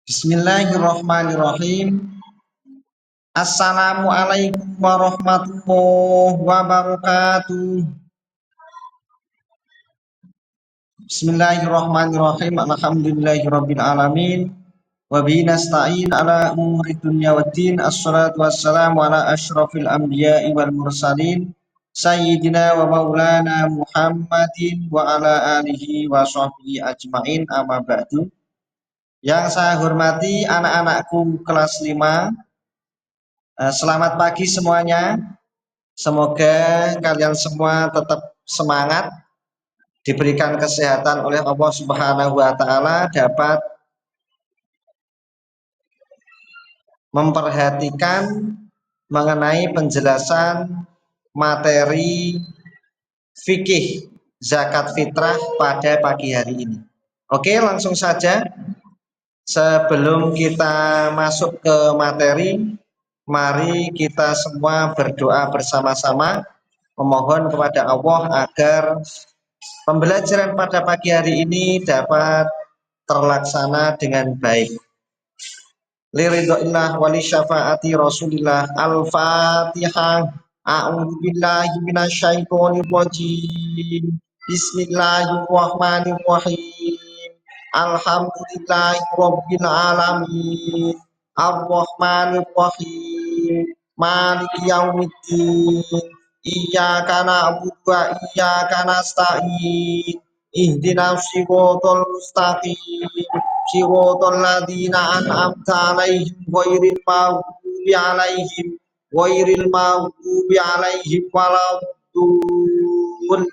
Bismillahirrahmanirrahim. Assalamualaikum warahmatullahi wabarakatuh. Bismillahirrahmanirrahim. Alhamdulillahirabbil alamin. Wa bihi nasta'in ala umuri dunya waddin. Assalatu wassalamu ala asyrafil anbiya'i wal mursalin. Sayyidina wa maulana Muhammadin wa ala alihi wa sahbihi ajmain, amma ba'du. Yang saya hormati anak-anakku kelas 5. Selamat pagi semuanya. Semoga kalian semua tetap semangat, diberikan kesehatan oleh Allah Subhanahu wa taala, dapat memperhatikan mengenai penjelasan materi fikih zakat fitrah pada pagi hari ini. Oke, langsung saja. Sebelum kita masuk ke materi, mari kita semua berdoa bersama-sama, memohon kepada Allah agar pembelajaran pada pagi hari ini dapat terlaksana dengan baik. Liridhoillah wali syafaati Rasulillah. Al-Fatihah. A'udzubillahi minasyaitonirrajim. Bismillahirrahmanirrahim. Alhamdulillahi rabbil alamin. Ar-Rahmanir-Rahim. Maliki yaumiddin. Iyyaka na'budu wa iyyaka nasta'in. Ihdinas siratal mustaqim. Siratal ladzina an'amta 'alaihim ghairil maghdubi 'alaihim waladdallin.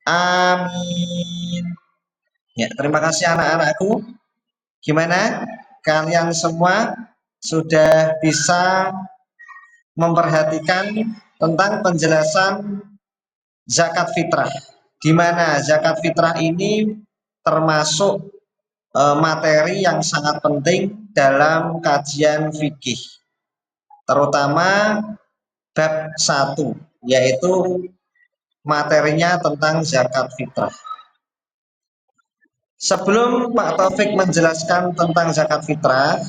Amin. Ya, terima kasih anak-anakku. Gimana? Kalian semua sudah bisa memperhatikan tentang penjelasan zakat fitrah, di mana zakat fitrah ini termasuk materi yang sangat penting dalam kajian fikih, terutama bab 1, yaitu materinya tentang zakat fitrah. Sebelum Pak Taufik menjelaskan tentang zakat fitrah,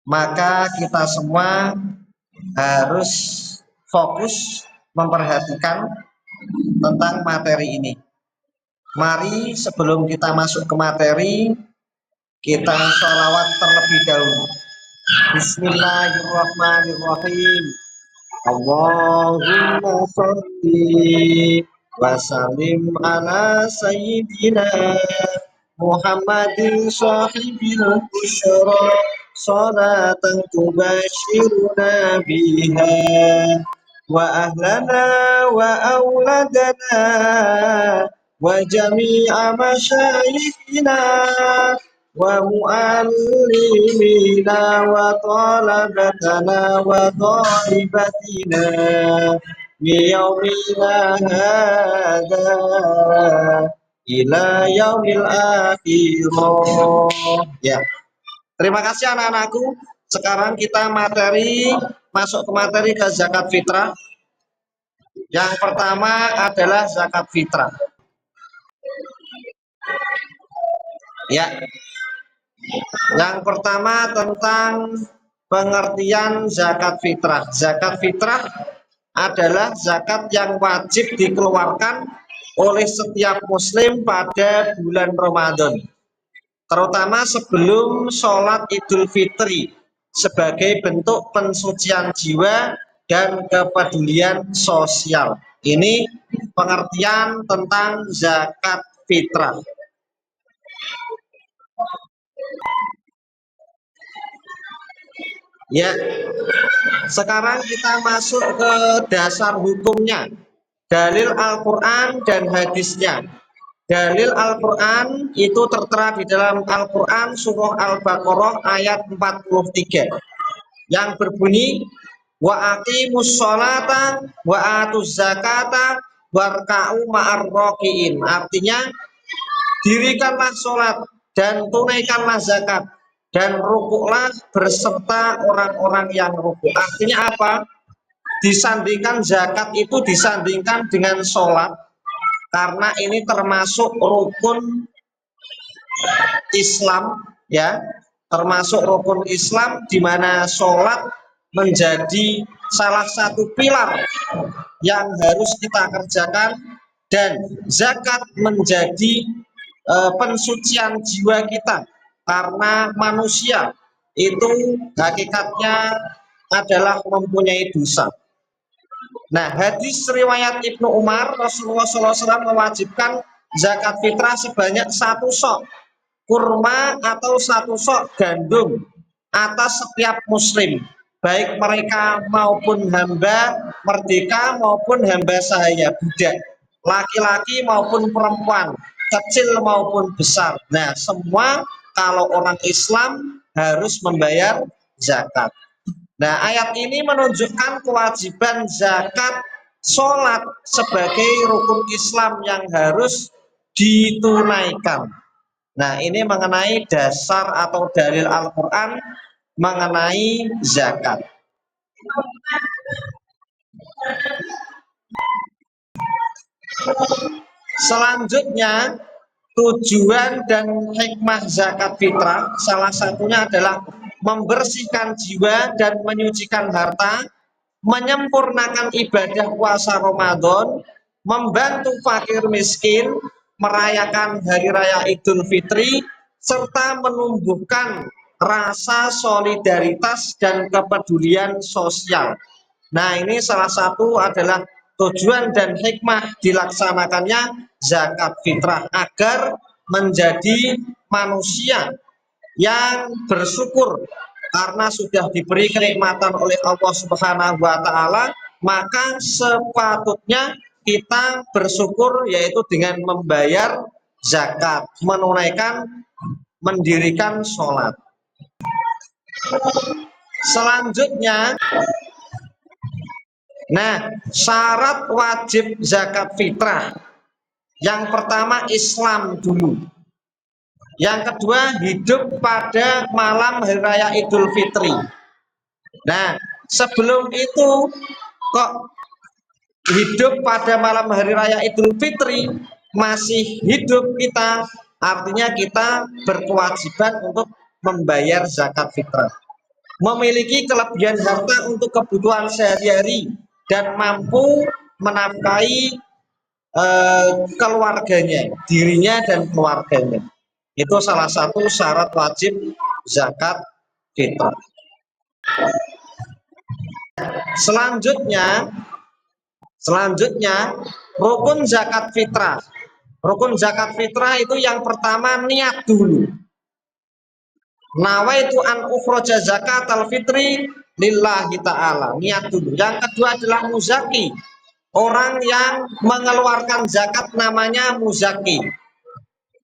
maka kita semua harus fokus memperhatikan tentang materi ini. Mari sebelum kita masuk ke materi, kita sholawat terlebih dahulu. Bismillahirrahmanirrahim. Allahumma sholli wa sallim ala sayyidina Muhammadin sahibil busyra, salatan tubashiruna biha wa ahlana wa auladana wa jami'a masyayikhina wa mu'allimina wa talabatana wa thalibatina biyaumina hadha ila yaumil akhirah. Ya, terima kasih anak-anakku. Sekarang kita masuk ke materi ke zakat fitrah. Yang pertama adalah zakat fitrah. Ya, yang pertama tentang pengertian zakat fitrah. Zakat fitrah adalah zakat yang wajib dikeluarkan oleh setiap muslim pada bulan Ramadan, terutama sebelum sholat Idul Fitri, sebagai bentuk pensucian jiwa dan kepedulian sosial. Ini pengertian tentang zakat fitrah. Ya, sekarang kita masuk ke dasar hukumnya, dalil Al-Quran dan hadisnya. Dalil Al-Quran itu tertera di dalam Al-Quran surah Al-Baqarah ayat 43 yang berbunyi wa aqimus sholata wa atuz zakata warka'u ma'ar rakiin. Artinya, dirikanlah sholat dan tunaikanlah zakat dan rukuklah berserta orang-orang yang rukuk. Artinya apa? Disandingkan zakat itu disandingkan dengan sholat, karena ini termasuk rukun Islam, ya, termasuk rukun Islam di mana sholat menjadi salah satu pilar yang harus kita kerjakan, dan zakat menjadi pensucian jiwa kita, karena manusia itu hakikatnya adalah mempunyai dosa. Nah, hadis riwayat Ibnu Umar, Rasulullah SAW mewajibkan zakat fitrah sebanyak satu sok kurma atau satu sok gandum atas setiap muslim, baik mereka maupun hamba merdeka maupun hamba sahaya budak, laki-laki maupun perempuan, kecil maupun besar. Nah, semua kalau orang Islam harus membayar zakat. Nah, ayat ini menunjukkan kewajiban zakat sholat sebagai rukun Islam yang harus ditunaikan. Nah, ini mengenai dasar atau dalil Al-Quran mengenai zakat. Selanjutnya, tujuan dan hikmah zakat fitrah salah satunya adalah membersihkan jiwa dan menyucikan harta, menyempurnakan ibadah puasa Ramadan, membantu fakir miskin, merayakan hari raya Idul Fitri, serta menumbuhkan rasa solidaritas dan kepedulian sosial. Nah, ini salah satu adalah tujuan dan hikmah dilaksanakannya zakat fitrah, agar menjadi manusia yang bersyukur karena sudah diberi kenikmatan oleh Allah Subhanahu wa taala, maka sepatutnya kita bersyukur, yaitu dengan membayar zakat, menunaikan, mendirikan sholat. Selanjutnya, nah, syarat wajib zakat fitrah. Yang pertama Islam dulu. Yang kedua hidup pada malam hari raya Idul Fitri. Nah, sebelum itu kok hidup pada malam hari raya Idul Fitri masih hidup kita, artinya kita berkewajiban untuk membayar zakat fitrah. Memiliki kelebihan harta untuk kebutuhan sehari-hari dan mampu menafkahi keluarganya, dirinya dan keluarganya. Itu salah satu syarat wajib zakat fitrah. Selanjutnya rukun zakat fitrah. Rukun zakat fitrah itu yang pertama niat dulu. Nawaitu an ukhraja zakatal fitri lillahi ta'ala. Niat dulu. Yang kedua adalah muzaki. Orang yang mengeluarkan zakat namanya muzaki.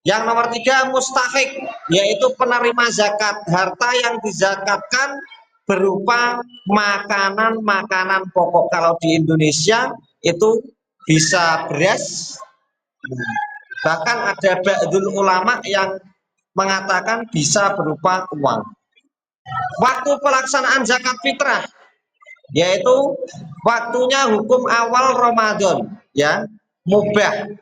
Yang nomor tiga mustahik, yaitu penerima zakat. Harta yang dizakatkan berupa makanan-makanan pokok. Kalau di Indonesia itu bisa beras, bahkan ada ba'dul ulama yang mengatakan bisa berupa uang. Waktu pelaksanaan zakat fitrah, yaitu waktunya hukum awal Ramadan, ya, mubah,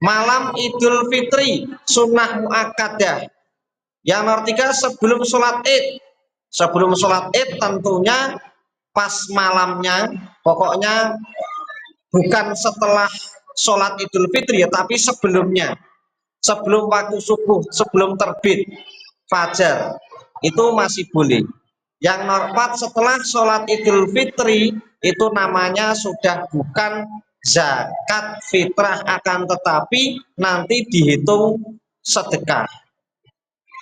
malam Idul Fitri, sunnah muakkadah. Yang nomor tiga sebelum sholat Id. Sebelum sholat Id tentunya pas malamnya, pokoknya bukan setelah sholat Idul Fitri ya, tapi sebelumnya, sebelum waktu subuh, sebelum terbit fajar, itu masih boleh. Yang nomor 4 setelah sholat Idul Fitri itu namanya sudah bukan zakat fitrah, akan tetapi nanti dihitung sedekah.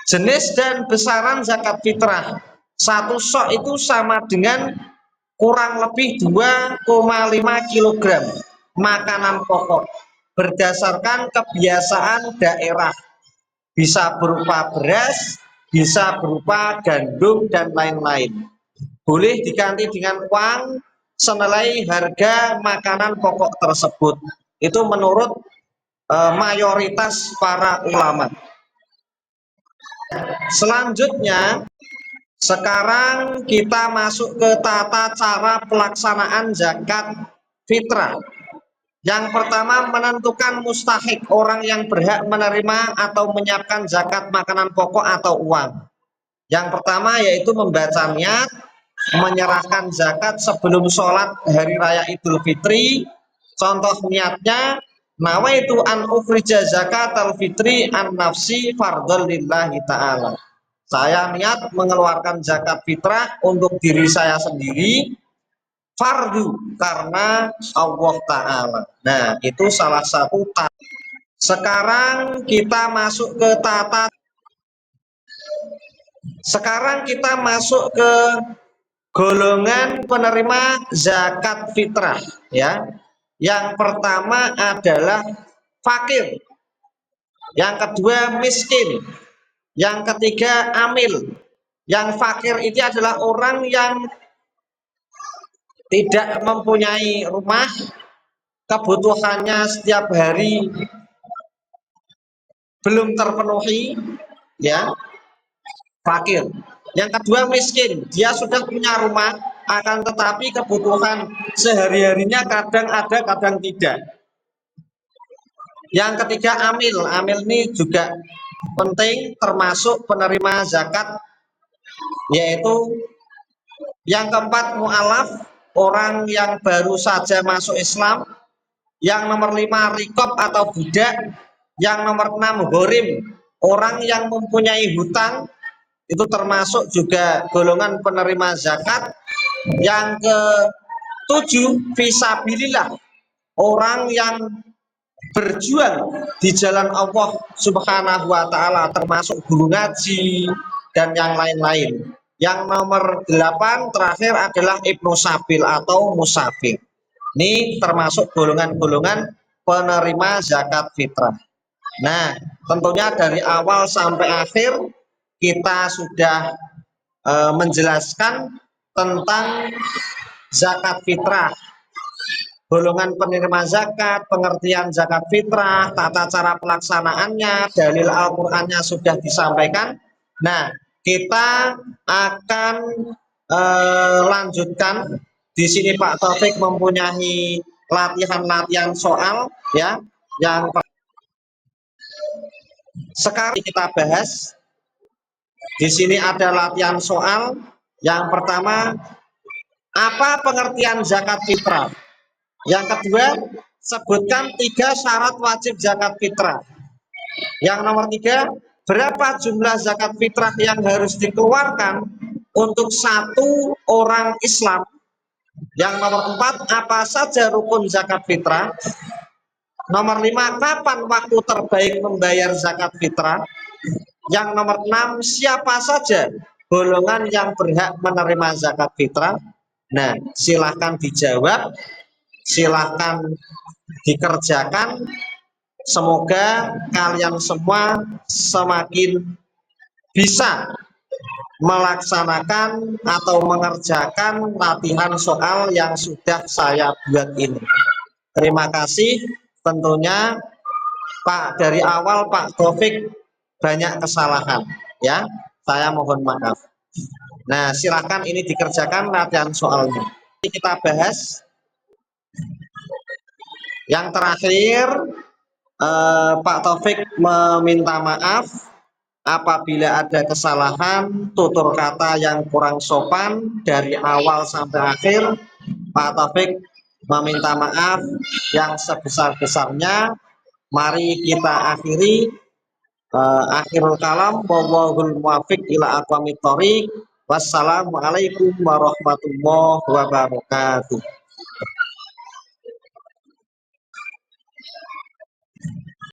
Jenis dan besaran zakat fitrah, satu sok itu sama dengan kurang lebih 2,5 kg makanan pokok berdasarkan kebiasaan daerah. Bisa berupa beras, bisa berupa gandum dan lain-lain. Boleh diganti dengan uang senilai harga makanan pokok tersebut. Itu menurut mayoritas para ulama. Selanjutnya, sekarang kita masuk ke tata cara pelaksanaan zakat fitrah. Yang pertama, menentukan mustahik, orang yang berhak menerima atau menyiapkan zakat makanan pokok atau uang. Yang pertama yaitu membaca niat, menyerahkan zakat sebelum sholat hari raya Idul Fitri. Contoh niatnya, nawaitu an ukhrija zakat al fitri an nafsi fardhon lillahi ta'ala. Saya niat mengeluarkan zakat fitrah untuk diri saya sendiri, fardu karena Allah Ta'ala. Nah, itu salah satu. Sekarang kita masuk ke tata. Sekarang kita masuk ke golongan penerima zakat fitrah, ya. Yang pertama adalah fakir, yang kedua miskin, yang ketiga amil. Yang fakir itu adalah orang yang tidak mempunyai rumah, kebutuhannya setiap hari belum terpenuhi, ya, fakir. Yang kedua miskin, dia sudah punya rumah, akan tetapi kebutuhan sehari-harinya kadang ada, kadang tidak. Yang ketiga amil, amil ini juga penting, termasuk penerima zakat, yaitu yang keempat mu'alaf, orang yang baru saja masuk Islam. Yang nomor 5 rikob atau budak. Yang nomor 6 ghorim, orang yang mempunyai hutang, itu termasuk juga golongan penerima zakat. Yang ke-7 fisabilillah, orang yang berjuang di jalan Allah Subhanahu wa Ta'ala, termasuk guru ngaji dan yang lain-lain. Yang nomor 8 terakhir adalah ibnu sabil atau musafir. Ini termasuk golongan-golongan penerima zakat fitrah. Nah, tentunya dari awal sampai akhir kita sudah menjelaskan tentang zakat fitrah, golongan penerima zakat, pengertian zakat fitrah, tata cara pelaksanaannya, dalil Al-Qur'annya sudah disampaikan. Nah, kita akan lanjutkan. Di sini Pak Taufik mempunyai latihan-latihan soal, ya, yang sekarang kita bahas. Di sini ada latihan soal. Yang pertama, apa pengertian zakat fitrah? Yang kedua, sebutkan 3 syarat wajib zakat fitrah. Yang nomor 3, berapa jumlah zakat fitrah yang harus dikeluarkan untuk satu orang Islam? Yang nomor 4, apa saja rukun zakat fitrah? Nomor 5, kapan waktu terbaik membayar zakat fitrah? Yang nomor 6, siapa saja golongan yang berhak menerima zakat fitrah? Nah, silahkan dijawab, silahkan dikerjakan. Semoga kalian semua semakin bisa melaksanakan atau mengerjakan latihan soal yang sudah saya buat ini. Terima kasih. Tentunya Pak, dari awal Pak Taufik banyak kesalahan, ya. Saya mohon maaf. Nah, silakan ini dikerjakan latihan soalnya. Kita bahas yang terakhir. Pak Taufik meminta maaf apabila ada kesalahan tutur kata yang kurang sopan dari awal sampai akhir. Pak Taufik meminta maaf yang sebesar-besarnya. Mari kita akhiri. Akhirul kalam, wallahul muwaffiq ila aqwamit thoriq. Wassalamualaikum warahmatullahi wabarakatuh.